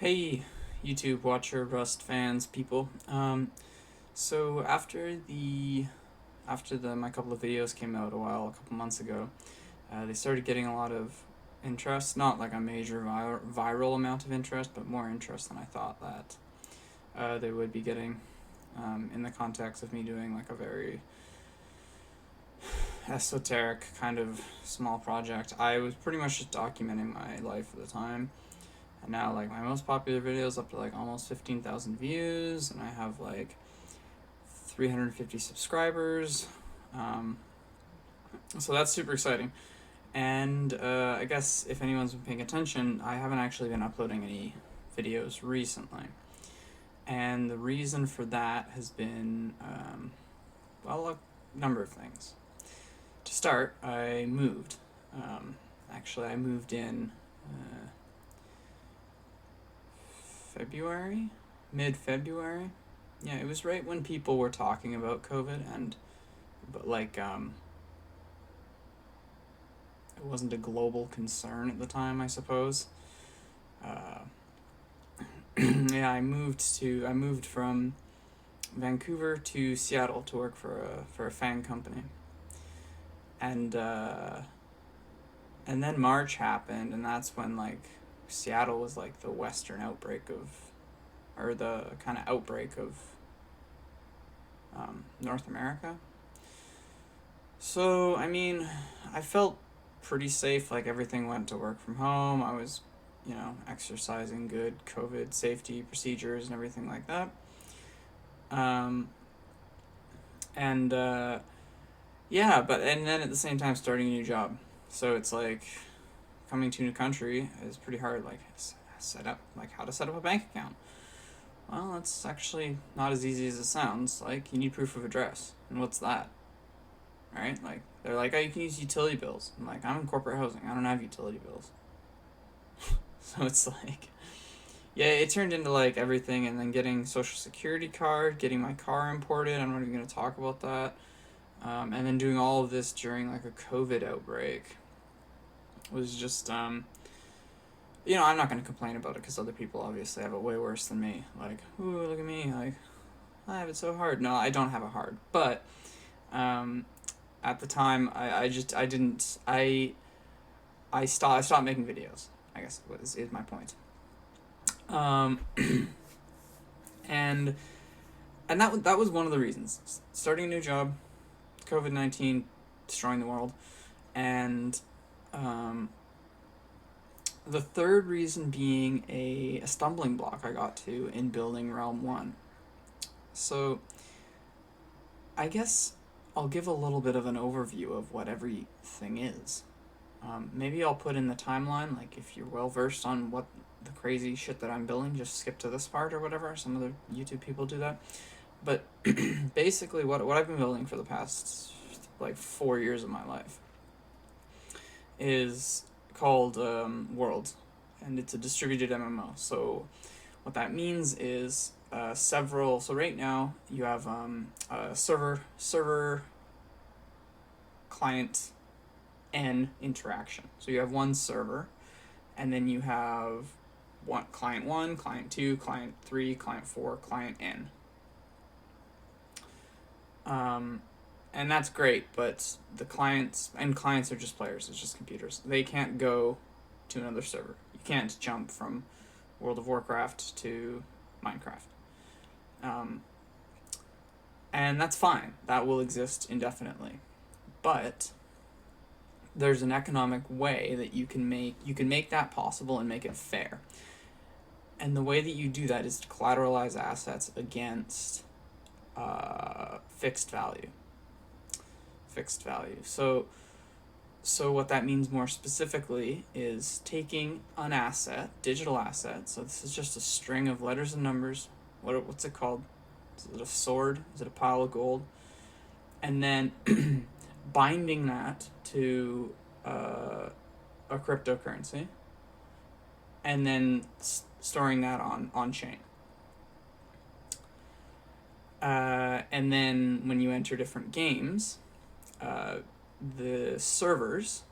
Hey, YouTube watcher, Rust fans, people. So after my couple of videos came out a couple months ago, they started getting a lot of interest. Not like a major viral amount of interest, but more interest than I thought that they would be getting. In the context of me doing like a very esoteric kind of small project, I was pretty much just documenting my life at the time. And now, like, my most popular video is up to like almost 15,000 views, and I have like 350 subscribers. Um, so that's super exciting. And I guess if anyone's been paying attention, I haven't actually been uploading any videos recently. And the reason for that has been, well, a number of things. To start, I moved. Actually, I moved in February, mid-February. Yeah, it was right when people were talking about COVID, but it wasn't a global concern at the time, I suppose. Uh, yeah, I moved from Vancouver to Seattle to work for a fan company, and and then March happened, and that's when like Seattle was like the western outbreak of, or the kind of outbreak of North America. So, I mean, I felt pretty safe. Like, everything went to work from home. I was, exercising good COVID safety procedures and everything like that. Um, and, and then at the same time, starting a new job. So it's like coming to a new country is pretty hard. Like, how to set up a bank account. Well, it's actually not as easy as it sounds. Like, you need proof of address. And what's that? Right? Like, they're like, oh, you can use utility bills. I'm like, I'm in corporate housing. I don't have utility bills. So it's like, yeah, it turned into like everything, and then getting social security card, getting my car imported. I'm not even going to talk about that. And then doing all of this during like a COVID outbreak was just, I'm not going to complain about it because other people obviously have it way worse than me. Like, ooh, look at me. Like, I have it so hard. No, I don't have it hard. But, at the time, I stopped making videos, I guess is my point. Um, and that was one of the reasons. Starting a new job, COVID-19 destroying the world, and the third reason being a stumbling block I got to in building realm.one. So I guess I'll give a little bit of an overview of what everything is. Maybe I'll put in the timeline, like if you're well versed on what the crazy shit that I'm building, just skip to this part or whatever. Some other YouTube people do that. But basically what I've been building for the past like 4 years of my life is called Worlds, and it's a distributed MMO. So what that means is so right now you have a server client N interaction. So you have one server, and then you have client 1, client 2, client 3, client 4, client N. And that's great, but clients are just players. It's just computers. They can't go to another server. You can't jump from World of Warcraft to Minecraft. And that's fine. That will exist indefinitely. But there's an economic way that you can make that possible and make it fair. And the way that you do that is to collateralize assets against fixed value. So what that means more specifically is taking an asset, digital asset. So this is just a string of letters and numbers. What's it called? Is it a sword? Is it a pile of gold? And then binding that to a cryptocurrency, and then storing that on chain. And then when you enter different games, the servers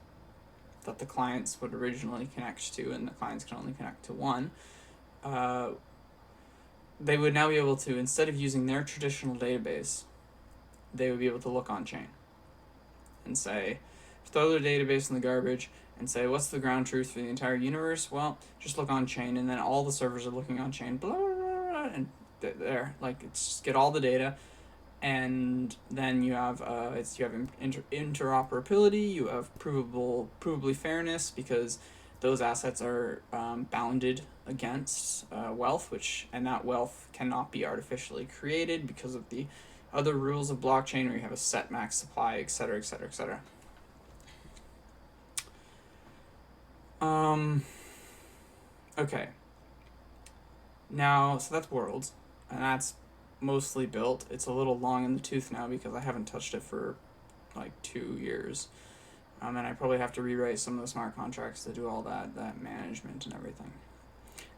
that the clients would originally connect to, and the clients can only connect to one, uh, they would now be able to, instead of using their traditional database, they would be able to look on chain and say, throw their database in the garbage and say, what's the ground truth for the entire universe? Well, just look on chain, and then all the servers are looking on chain, blah, blah, blah, and there, like, it's just get all the data, and then you have interoperability, you have provably fairness, because those assets are bounded against wealth, and that wealth cannot be artificially created because of the other rules of blockchain where you have a set max supply, etc., etc., etc. Okay. Now, so that's Worlds, and that's mostly built. It's a little long in the tooth now because I haven't touched it for like 2 years. And I probably have to rewrite some of the smart contracts to do all that management and everything.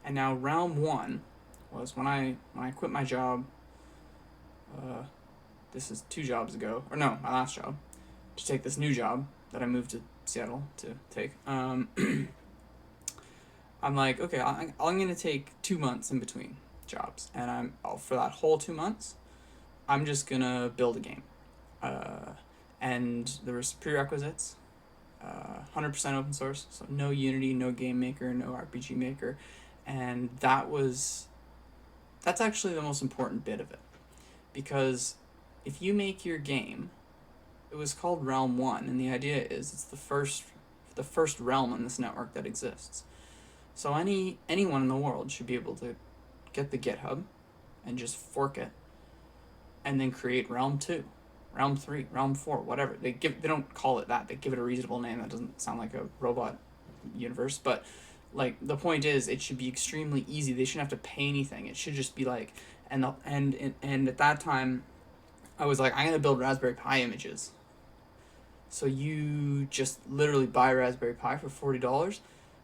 And now realm.one was when I quit my job. This is 2 jobs ago, or no, my last job, to take this new job that I moved to Seattle to take. I'm like, okay, I'm gonna take 2 months in between jobs, and for that whole 2 months, I'm just gonna build a game. And there was prerequisites, 100% open source, so no Unity, no game maker, no RPG maker, and that's actually the most important bit of it, because if you make your game, it was called realm.one, and the idea is it's the first realm on this network that exists. So anyone in the world should be able to get the GitHub and just fork it, and then create realm 2, realm 3, realm 4, whatever. They don't call it that. They give it a reasonable name that doesn't sound like a robot universe, but like the point is it should be extremely easy. They shouldn't have to pay anything. It should just be like, and at that time I was like, I'm going to build Raspberry Pi images. So you just literally buy Raspberry Pi for $40,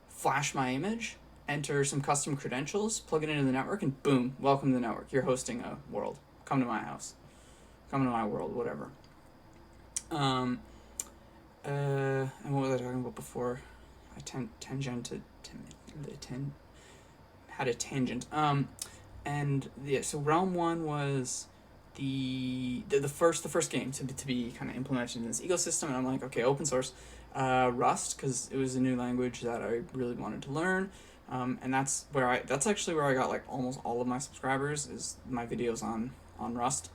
flash my image, enter some custom credentials, plug it into the network, and boom, welcome to the network. You're hosting a world. Come to my house. Come to my world, whatever. And what was I talking about before? I had a tangent. And yeah, so realm.one was the first game to be kind of implemented in this ecosystem, and I'm like, okay, open source, Rust, because it was a new language that I really wanted to learn, and that's actually where I got like almost all of my subscribers, is my videos on Rust.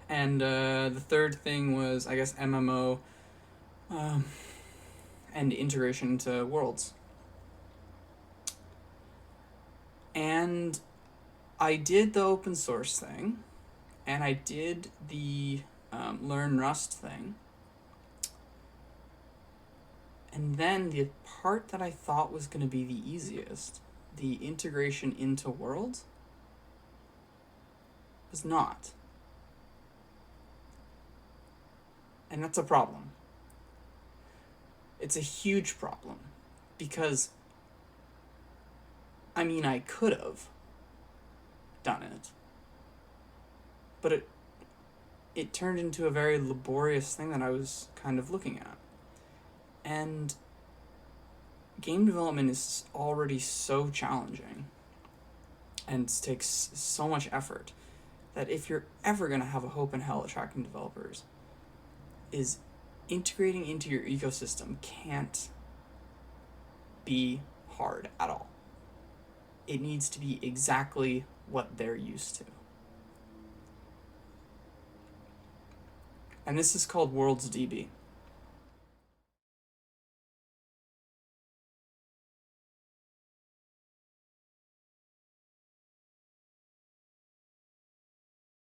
And the third thing was, I guess, MMO, and integration into Worlds. And I did the open source thing, and I did the learn Rust thing. And then the part that I thought was going to be the easiest, the integration into Worlds, was not. And that's a problem. It's a huge problem, because I mean, I could have done it, but it turned into a very laborious thing that I was kind of looking at. And game development is already so challenging and takes so much effort that if you're ever going to have a hope in hell attracting developers, is integrating into your ecosystem can't be hard at all. It needs to be exactly what they're used to. And this is called Worlds DB.